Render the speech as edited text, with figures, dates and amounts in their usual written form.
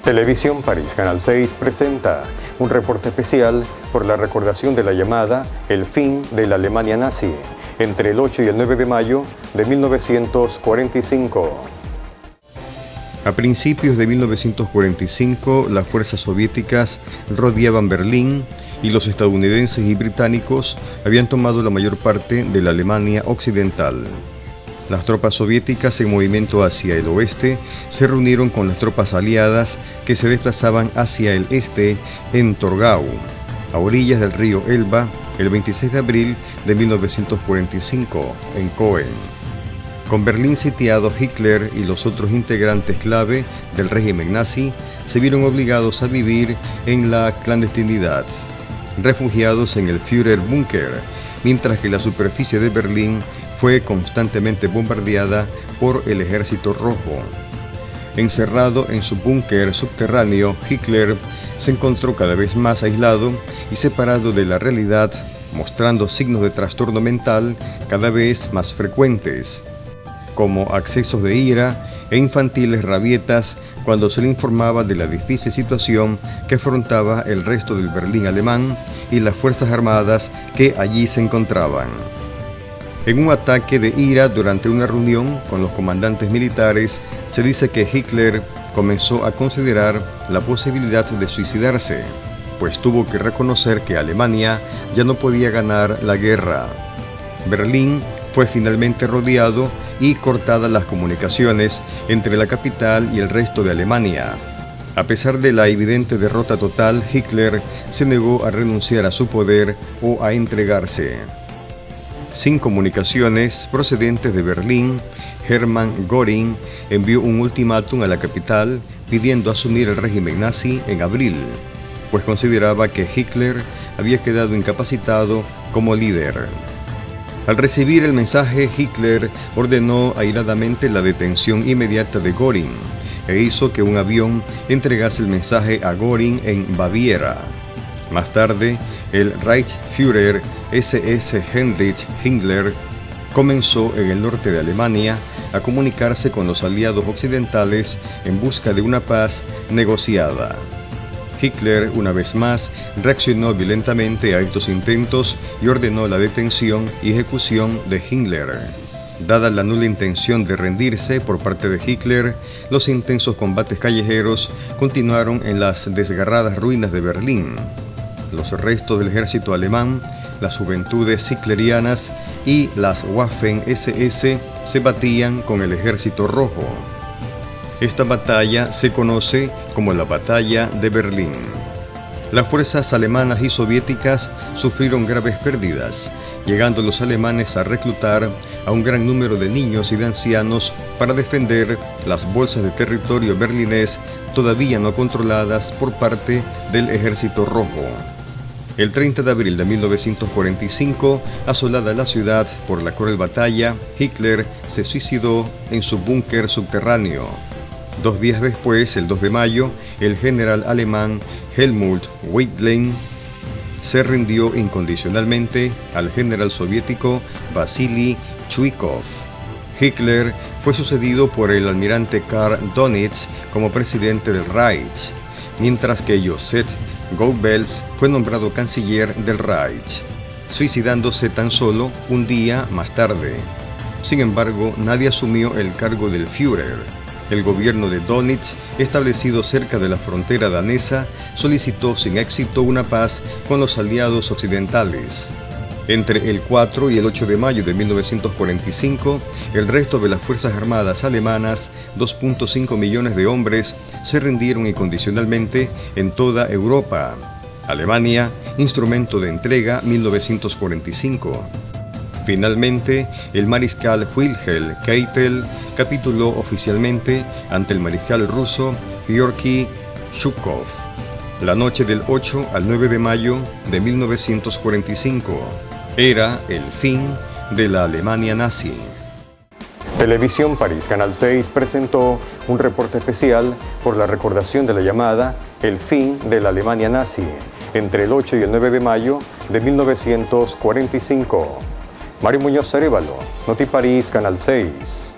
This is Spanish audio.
Televisión París, Canal 6 presenta un reporte especial por la recordación de la llamada El fin de la Alemania nazi, entre el 8 y el 9 de mayo de 1945. A principios de 1945, las fuerzas soviéticas rodeaban Berlín y los estadounidenses y británicos habían tomado la mayor parte de la Alemania occidental. Las tropas soviéticas en movimiento hacia el oeste se reunieron con las tropas aliadas que se desplazaban hacia el este en Torgau, a orillas del río Elba, el 26 de abril de 1945, en Cölln. Con Berlín sitiado, Hitler y los otros integrantes clave del régimen nazi se vieron obligados a vivir en la clandestinidad, refugiados en el Führerbunker, mientras que la superficie de Berlín fue constantemente bombardeada por el Ejército Rojo. Encerrado en su búnker subterráneo, Hitler se encontró cada vez más aislado y separado de la realidad, mostrando signos de trastorno mental cada vez más frecuentes, como accesos de ira e infantiles rabietas cuando se le informaba de la difícil situación que afrontaba el resto del Berlín alemán y las fuerzas armadas que allí se encontraban. En un ataque de ira durante una reunión con los comandantes militares, se dice que Hitler comenzó a considerar la posibilidad de suicidarse, pues tuvo que reconocer que Alemania ya no podía ganar la guerra. Berlín fue finalmente rodeado y cortadas las comunicaciones entre la capital y el resto de Alemania. A pesar de la evidente derrota total, Hitler se negó a renunciar a su poder o a entregarse. Sin comunicaciones procedentes de Berlín, Hermann Göring envió un ultimátum a la capital pidiendo asumir el régimen nazi en abril, pues consideraba que Hitler había quedado incapacitado como líder. Al recibir el mensaje, Hitler ordenó airadamente la detención inmediata de Göring e hizo que un avión entregase el mensaje a Göring en Baviera. Más tarde, el Reichsführer SS Heinrich Himmler comenzó en el norte de Alemania a comunicarse con los aliados occidentales en busca de una paz negociada. Hitler, una vez más, reaccionó violentamente a estos intentos y ordenó la detención y ejecución de Himmler. Dada la nula intención de rendirse por parte de Hitler, los intensos combates callejeros continuaron en las desgarradas ruinas de Berlín. Los restos del ejército alemán, las juventudes hitlerianas y las Waffen-SS se batían con el ejército rojo. Esta batalla se conoce como la Batalla de Berlín. Las fuerzas alemanas y soviéticas sufrieron graves pérdidas, llegando los alemanes a reclutar a un gran número de niños y de ancianos para defender las bolsas de territorio berlinés todavía no controladas por parte del ejército rojo. El 30 de abril de 1945, asolada la ciudad por la cruel batalla, Hitler se suicidó en su búnker subterráneo. 2 días después, el 2 de mayo, el general alemán Helmut Weidling se rindió incondicionalmente al general soviético Vasily Chuikov. Hitler fue sucedido por el almirante Karl Dönitz como presidente del Reich, mientras que Joseph Goebbels fue nombrado canciller del Reich, suicidándose tan solo un día más tarde. Sin embargo, nadie asumió el cargo del Führer. El gobierno de Dönitz, establecido cerca de la frontera danesa, solicitó sin éxito una paz con los aliados occidentales. Entre el 4 y el 8 de mayo de 1945, el resto de las Fuerzas Armadas alemanas, 2.5 millones de hombres, se rindieron incondicionalmente en toda Europa. Alemania, instrumento de entrega 1945. Finalmente, el mariscal Wilhelm Keitel capituló oficialmente ante el mariscal ruso Georgy Zhukov la noche del 8 al 9 de mayo de 1945. Era el fin de la Alemania nazi. Televisión París, Canal 6 presentó un reporte especial por la recordación de la llamada El fin de la Alemania nazi, entre el 8 y el 9 de mayo de 1945. Mario Muñoz Arévalo, Noti París, Canal 6.